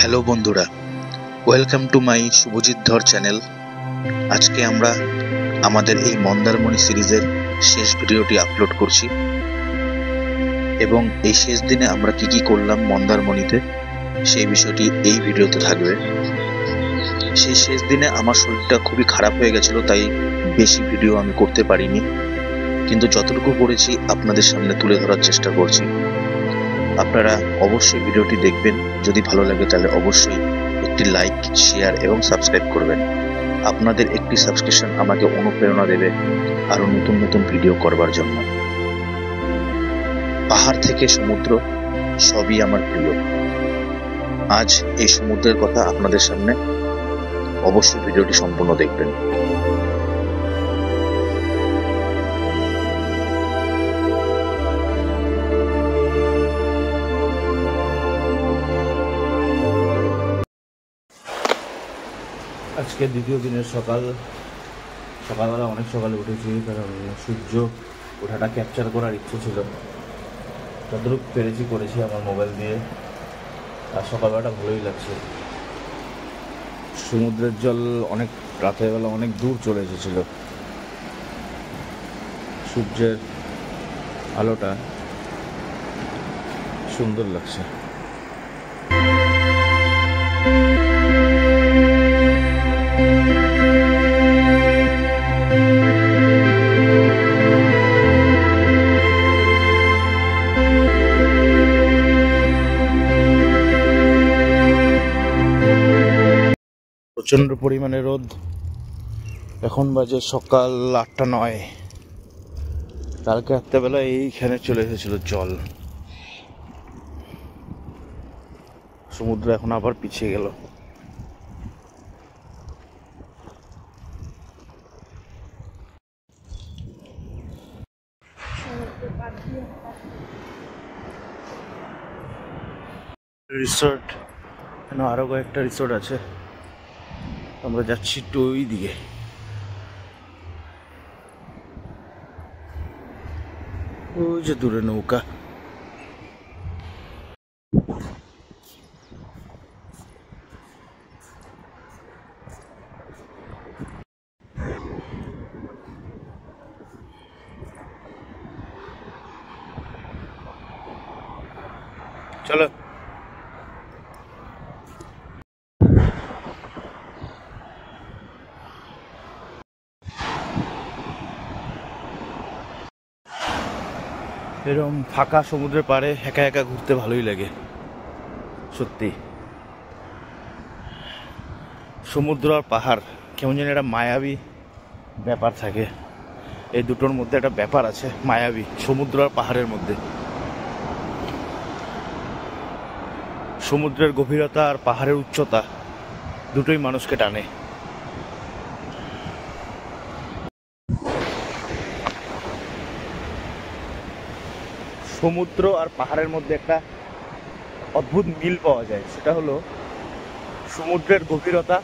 Hello বন্ধুরা, welcome to my Subhajit ধর channel. আজকে আমরা আমাদের এই মন্দারমণি সিরিজের শেষ ভিডিওটি আপলোড করছি এবং এই শেষ দিনে আমরা কি করলাম মন্দারমণিতে সেই বিষয়টি এই ভিডিওতে থাকবে। সেই শেষ দিনে আমার শরীরটা খুবই খারাপ হয়ে গেছিল, তাই বেশি ভিডিও আমি করতে পারিনি, কিন্তু যতটুকু করেছি আপনাদের সামনে তুলে ধরার চেষ্টা করছি। আপনারা অবশ্যই ভিডিওটি দেখবেন, যদি ভালো লাগে তাহলে অবশ্যই একটি লাইক, শেয়ার এবং সাবস্ক্রাইব করবেন। আপনাদের একটি সাবস্ক্রিপশন আমাকে অনুপ্রেরণা দেবে আরো নতুন নতুন ভিডিও করবার জন্য। পাহাড় থেকে সমুদ্র সবই আমার প্রিয়। আজ এই সমুদ্রের কথা আপনাদের সামনে, অবশ্যই ভিডিওটি সম্পূর্ণ দেখবেন। আজকে দ্বিতীয় দিনের সকালবেলা অনেক সকালে উঠেছি, কারণ সূর্য ওঠাটা ক্যাপচার করার ইচ্ছে ছিল। যতটুকু পেরেছি করেছি আমার মোবাইল দিয়ে, আর সকালবেলাটা ভালোই লাগছে। সমুদ্রের জল অনেক রাতের বেলা অনেক দূর চলে এসেছিল। সূর্যের আলোটা সুন্দর লাগছে। প্রচণ্ড পরিমাণে রোদ। এখন বাজে সকাল 8টা 9। কালকে রাত্রেবেলা এইখানে চলে এসেছিল জল। সমুদ্র এখন আবার পিছিয়ে গেল। রিসোর্ট, আরো কয়েকটা রিসোর্ট আছে। আমরা যাচ্ছি একটু ওই দিকে। ওই যে দূরে নৌকা। চলো। এরকম ফাঁকা সমুদ্রের পাড়ে একা একা ঘুরতে ভালোই লাগে সত্যি। সমুদ্র আর পাহাড় কেমন যেন একটা মায়াবী ব্যাপার থাকে। এই দুটোর মধ্যে একটা ব্যাপার আছে মায়াবী, সমুদ্র আর পাহাড়ের মধ্যে। সমুদ্রের গভীরতা আর পাহাড়ের উচ্চতা দুটোই মানুষকে টানে। সমুদ্র আর পাহাড়ের মধ্যে একটা অদ্ভুত মিল পাওয়া যায়, সেটা হলো সমুদ্রের গভীরতা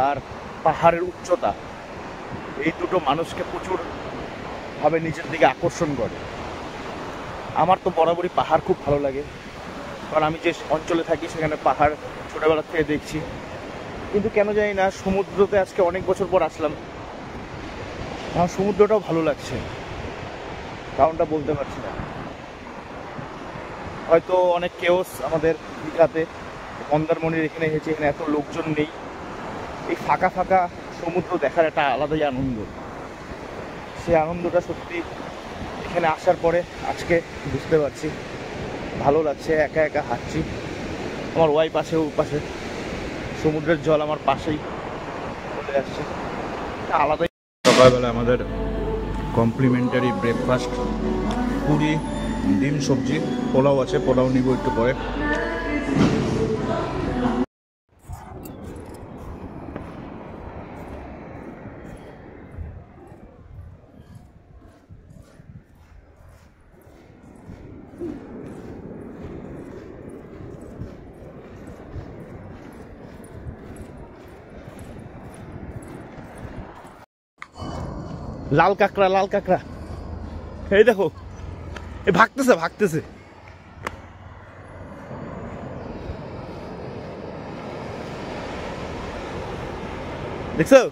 আর পাহাড়ের উচ্চতা। এই দুটো মানুষকে প্রচুর ভাবে নিজের দিকে আকর্ষণ করে। আমার তো বরাবরই পাহাড় খুব ভালো লাগে, কারণ আমি যে অঞ্চলে থাকি সেখানে পাহাড় ছোটবেলা থেকে দেখছি। কিন্তু কেন জানি না সমুদ্রতে আজকে অনেক বছর পর আসলাম, আমার সমুদ্রটাও ভালো লাগছে। কারণটা বলতে পারছি না। হয়তো অনেক কেওস আমাদের দীঘাতে, মন্দারমণির এখানে এসেছে, এখানে এত লোকজন নেই। এই ফাঁকা ফাঁকা সমুদ্র দেখার একটা আলাদাই আনন্দ। সেই আনন্দটা সত্যি এখানে আসার পরে আজকে বুঝতে পারছি। ভালো লাগছে, একা একা হাঁটছি। আমার ওয়াইফ আছে ওর পাশে, সমুদ্রের জল আমার পাশেই চলে আসছে, আলাদাই। সকালবেলা আমাদের কমপ্লিমেন্টারি ব্রেকফাস্ট, পুরি, ডিম, সবজি, পোলাও আছে। পোলাও নিব একটু পরে। লাল কাঁকড়া, লাল কাঁকড়া, এই দেখো, ভাগতেছে ভাগতেছে। দেখছো?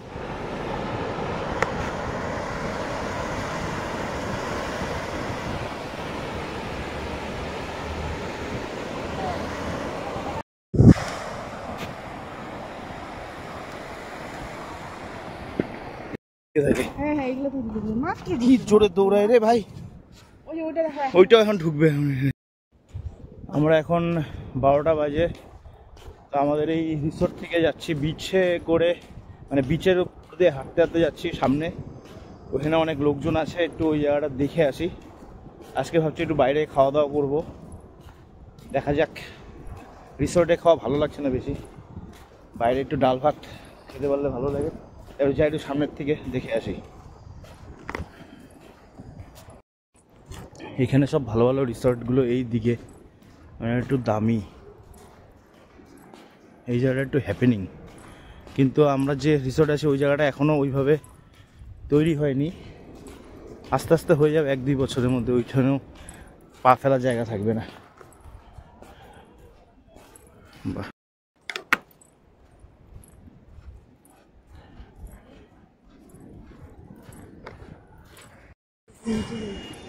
কি জোরে দৌড়ায় রে ভাই, ওইটা এখন ঢুকবে। আমরা এখন 12টা বাজে, তো আমাদের এই রিসোর্ট থেকে যাচ্ছি বিচে করে, মানে বিচের উপর দিয়ে হাঁটতে হাঁটতে যাচ্ছি সামনে। ওখানে অনেক লোকজন আছে, একটু ওই জায়গাটা দেখে আসি। আজকে ভাবছি একটু বাইরে খাওয়া দাওয়া করবো, দেখা যাক। রিসোর্টে খাওয়া ভালো লাগছে না বেশি, বাইরে একটু ডাল ভাত খেতে পারলে ভালো লাগে। এবার যাই একটু সামনের থেকে দেখে আসি। এখানে সব ভালো ভালো রিসর্টগুলো এই দিকে, মানে একটু দামি, এই জায়গাটা একটু হ্যাপেনিং। কিন্তু আমরা যে রিসর্ট আছে ওই জায়গাটা এখনও ওইভাবে তৈরি হয়নি, আস্তে আস্তে হয়ে যাবে 1-2 বছরের মধ্যে। ওইখানেও পা ফেলার জায়গা থাকবে না। বাহ,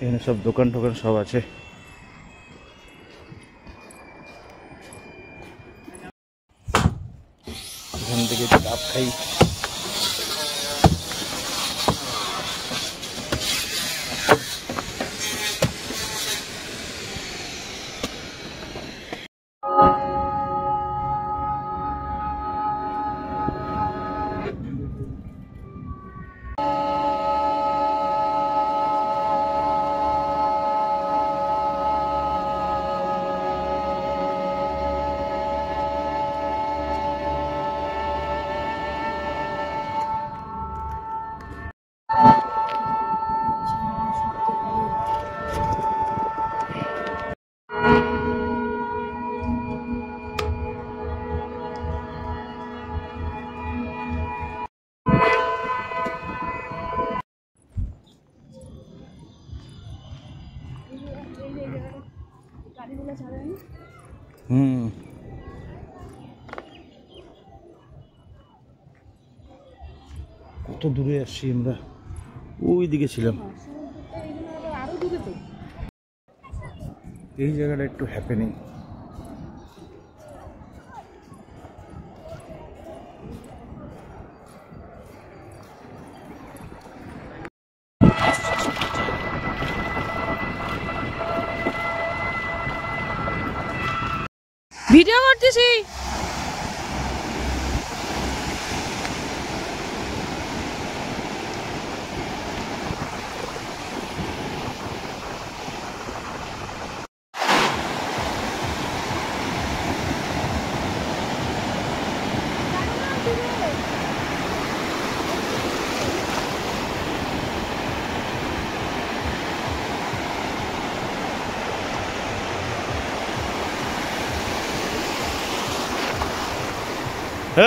এখানে সব দোকান টোকান সব আছে। এখান থেকে ডাব খাই। কত দূরে আসছি আমরা, ওই দিকে ছিলাম। এই জায়গাটা একটু হ্যাপেনিং। ভিডিও করতেছি।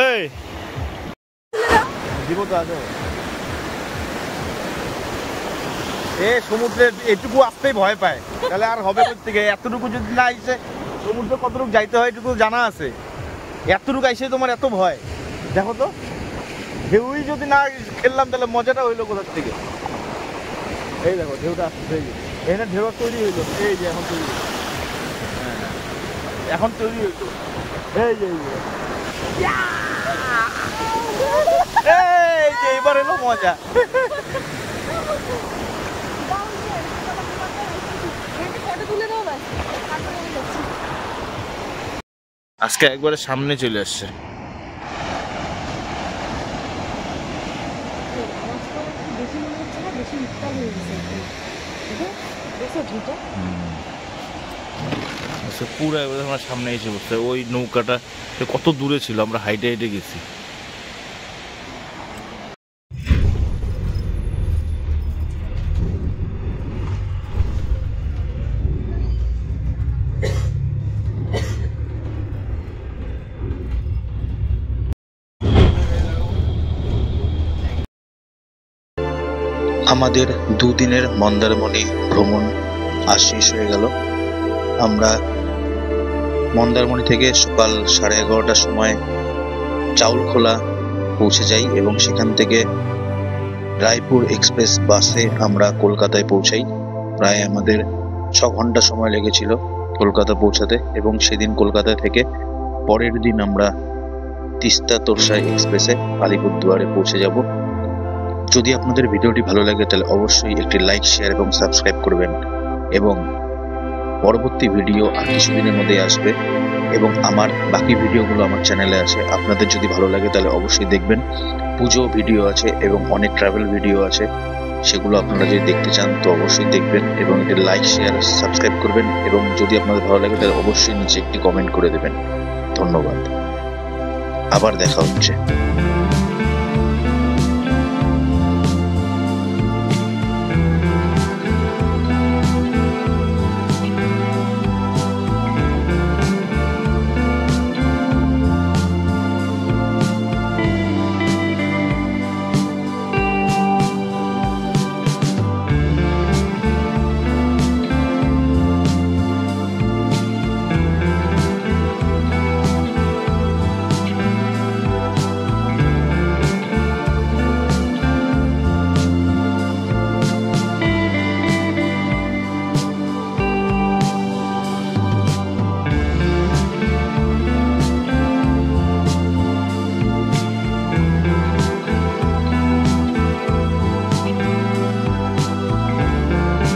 এই দিব তো আছে। সমুদ্রের এটুকু আসতেই ভয় পায়, তাহলে আর হবে কোথেকে? এতটুকু যদি না এসে সমুদ্রে কতটুকু যাইতে হয় এটুকু জানা আছে, এতটুকু এসে তোমার এত ভয়? দেখো তো, ঢেউই যদি না খেললাম তাহলে মজাটা হইলো কোথার থেকে? এই দেখো ঢেউটা আসছে, এখানে ঢেউ তৈরি হইলো, এই যে এখন তৈরি, এখন তৈরি হইলো, এই যে এবার এলো মজা। আজকে একবারে সামনে চলে আসছে। পুরো একবারে আমার সামনে এসে বসছে। ওই নৌকাটা কত দূরে ছিল, আমরা হাইটে হাইটে গেছি। আমাদের দুদিনের মন্দারমণি ভ্রমণ আজ শেষ হয়ে গেল। আমরা মন্দারমণি থেকে সকাল 11:30টার সময় চাউলখোলা পৌঁছে যাই এবং সেখান থেকে রায়পুর এক্সপ্রেস বাসে আমরা কলকাতায় পৌঁছাই। প্রায় আমাদের 6 ঘন্টা সময় লেগেছিল কলকাতা পৌঁছাতে, এবং সেদিন কলকাতা থেকে পরের দিন আমরা তিস্তা তোরসায় এক্সপ্রেসে আলিপুরদুয়ারে পৌঁছে যাব। যদি আপনাদের ভিডিওটি ভালো লাগে তাহলে অবশ্যই একটি লাইক, শেয়ার এবং সাবস্ক্রাইব করবেন। এবং পরবর্তী ভিডিও আর কিছুদিনের মধ্যে আসবে, এবং আমার বাকি ভিডিওগুলো আমার চ্যানেলে আছে। আপনাদের যদি ভালো লাগে তাহলে অবশ্যই দেখবেন। পুজো ভিডিও আছে এবং অনেক ট্রাভেল ভিডিও আছে, সেগুলো আপনারা যদি দেখতে চান তো অবশ্যই দেখবেন এবং একটি লাইক, শেয়ার, সাবস্ক্রাইব করবেন। এবং যদি আপনাদের ভালো লাগে তাহলে অবশ্যই নিচে একটি কমেন্ট করে দেবেন। ধন্যবাদ, আবার দেখা হচ্ছে।